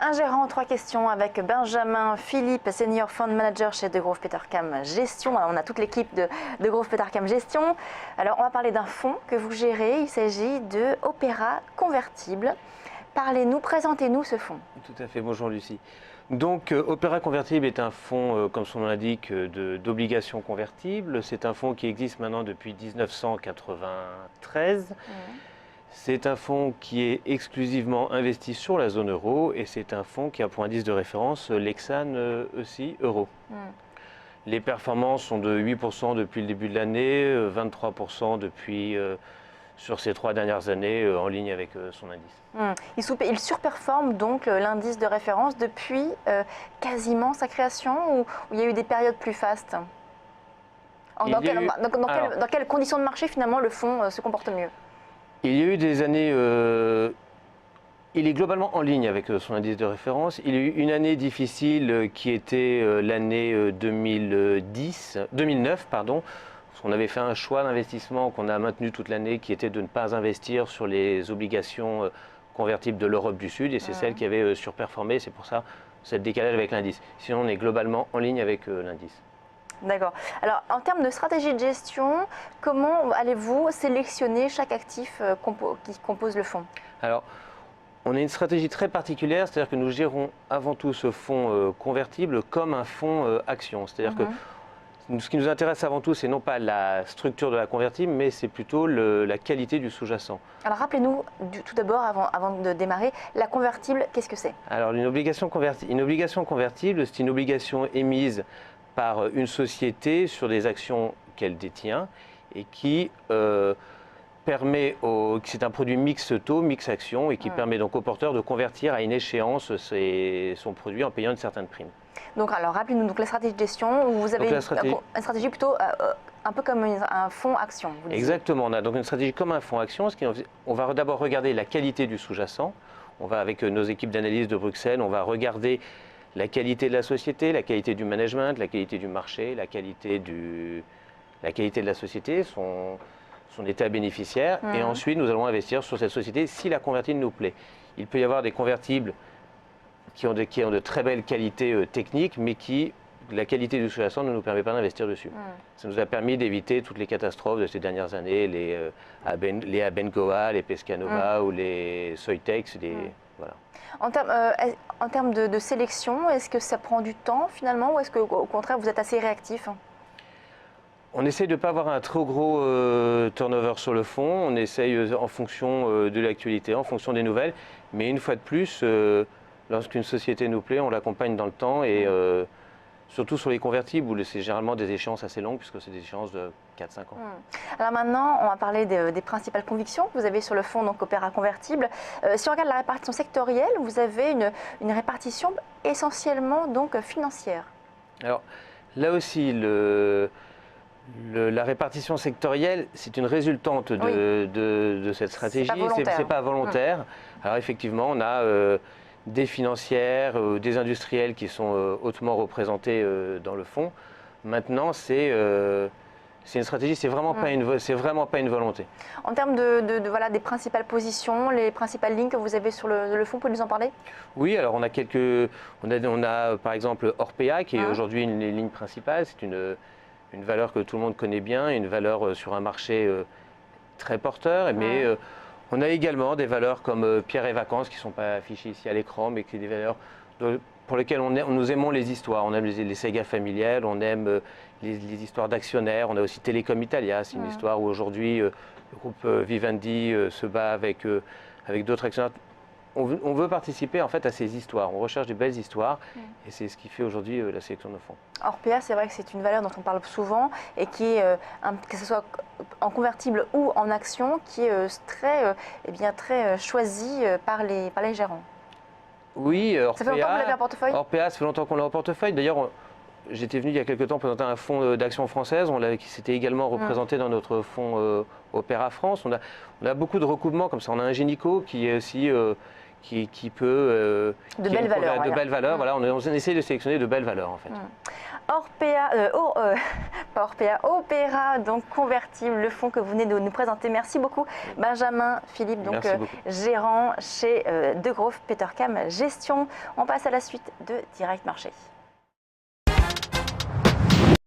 Un gérant, 3 questions avec Benjamin Philippe, Senior Fund Manager chez Degroof Petercam Gestion. Alors, on a toute l'équipe de Degroof Petercam Gestion. Alors, on va parler d'un fonds que vous gérez. Il s'agit de Opéra Convertible. Parlez-nous, présentez-nous ce fonds. Tout à fait, bonjour Lucie. Donc Opéra Convertible est un fonds, comme son nom l'indique, d'obligations convertibles. C'est un fonds qui existe maintenant depuis 1993. C'est un fonds qui est exclusivement investi sur la zone euro et c'est un fonds qui a pour indice de référence l'Exane ESI Euro. Les performances sont de 8% depuis le début de l'année, 23% depuis sur ces 3 dernières années en ligne avec son indice. Il surperforme donc l'indice de référence depuis quasiment sa création ou il y a eu des périodes plus fastes? Dans quelles conditions de marché finalement le fonds se comporte mieux? Il y a eu des années, il est globalement en ligne avec son indice de référence. Il y a eu une année difficile qui était l'année 2009, pardon. On avait fait un choix d'investissement qu'on a maintenu toute l'année qui était de ne pas investir sur les obligations convertibles de l'Europe du Sud et c'est celle qui avait surperformé, c'est pour ça cette décalage avec l'indice. Sinon on est globalement en ligne avec l'indice. D'accord. Alors en termes de stratégie de gestion, comment allez-vous sélectionner chaque actif qui compose le fonds? Alors, on a une stratégie très particulière, c'est-à-dire que nous gérons avant tout ce fonds convertible comme un fonds action. C'est-à-dire que ce qui nous intéresse avant tout, c'est non pas la structure de la convertible, mais c'est plutôt la qualité du sous-jacent. Alors rappelez-nous tout d'abord, avant de démarrer, la convertible, qu'est-ce que c'est? Alors une obligation convertible, c'est une obligation émise par une société sur des actions qu'elle détient et qui permet, c'est un produit mix taux, mix action et qui permet donc au porteur de convertir à une échéance son produit en payant une certaine prime. Donc alors rappelez-nous la stratégie de gestion, vous avez une stratégie plutôt un peu comme un fonds action. Exactement, on a donc une stratégie comme un fonds action. On va d'abord regarder la qualité du sous-jacent. On va avec nos équipes d'analyse de Bruxelles, on va regarder la qualité de la société, la qualité du management, la qualité du marché, la qualité de la société, son état bénéficiaire. Et ensuite, nous allons investir sur cette société si la convertible nous plaît. Il peut y avoir des convertibles qui ont de très belles qualités techniques, mais la qualité du sous-jacent ne nous permet pas d'investir dessus. Ça nous a permis d'éviter toutes les catastrophes de ces dernières années, les Abengoa, les Pescanova ou les Soitex. Voilà. En termes de sélection, est-ce que ça prend du temps finalement ou est-ce qu'au contraire vous êtes assez réactif? On essaye de ne pas avoir un trop gros turnover sur le fonds. On essaye en fonction de l'actualité, en fonction des nouvelles. Mais une fois de plus, lorsqu'une société nous plaît, on l'accompagne dans le temps et surtout sur les convertibles où c'est généralement des échéances assez longues puisque c'est des échéances de 4-5 ans. Alors maintenant, on va parler des principales convictions que vous avez sur le fonds donc Opéra Convertible. Si on regarde la répartition sectorielle, vous avez une répartition essentiellement donc financière. Alors là aussi, la répartition sectorielle, c'est une résultante de cette stratégie. C'est pas volontaire. Alors effectivement, on a des financières, des industriels qui sont hautement représentés dans le fonds. Maintenant, c'est une stratégie, c'est vraiment pas une volonté. En termes des principales positions, les principales lignes que vous avez sur le fonds, vous pouvez nous en parler? Oui, alors on a par exemple Orpea qui est aujourd'hui une ligne principale. C'est une valeur que tout le monde connaît bien, une valeur sur un marché très porteur, mais on a également des valeurs comme Pierre et Vacances qui ne sont pas affichées ici à l'écran, mais qui sont des valeurs pour lesquelles nous aimons les histoires. On aime les sagas familiales, on aime les histoires d'actionnaires. On a aussi Telecom Italia, c'est une histoire où aujourd'hui le groupe Vivendi se bat avec d'autres actionnaires. On veut participer en fait à ces histoires, on recherche des belles histoires et c'est ce qui fait aujourd'hui la sélection de nos fonds. Orpea, c'est vrai que c'est une valeur dont on parle souvent et qui est, que ce soit en convertible ou en action, qui est très choisie par les gérants. Oui, Orpea, ça fait longtemps que vous l'avez en portefeuille? Orpea, ça fait longtemps qu'on l'a en portefeuille. D'ailleurs, j'étais venu il y a quelques temps présenter un fonds d'action française, qui s'était également représenté dans notre fonds Opéra France. On a beaucoup de recoupements comme ça. On a un Génico qui est aussi de belles valeurs. Voilà, on essaie de sélectionner de belles valeurs en fait. pas Orpea, Opéra, donc convertible, le fonds que vous venez de nous présenter. Merci beaucoup Benjamin Philippe, donc gérant chez Degroof Petercam Gestion. On passe à la suite de Direct Marché.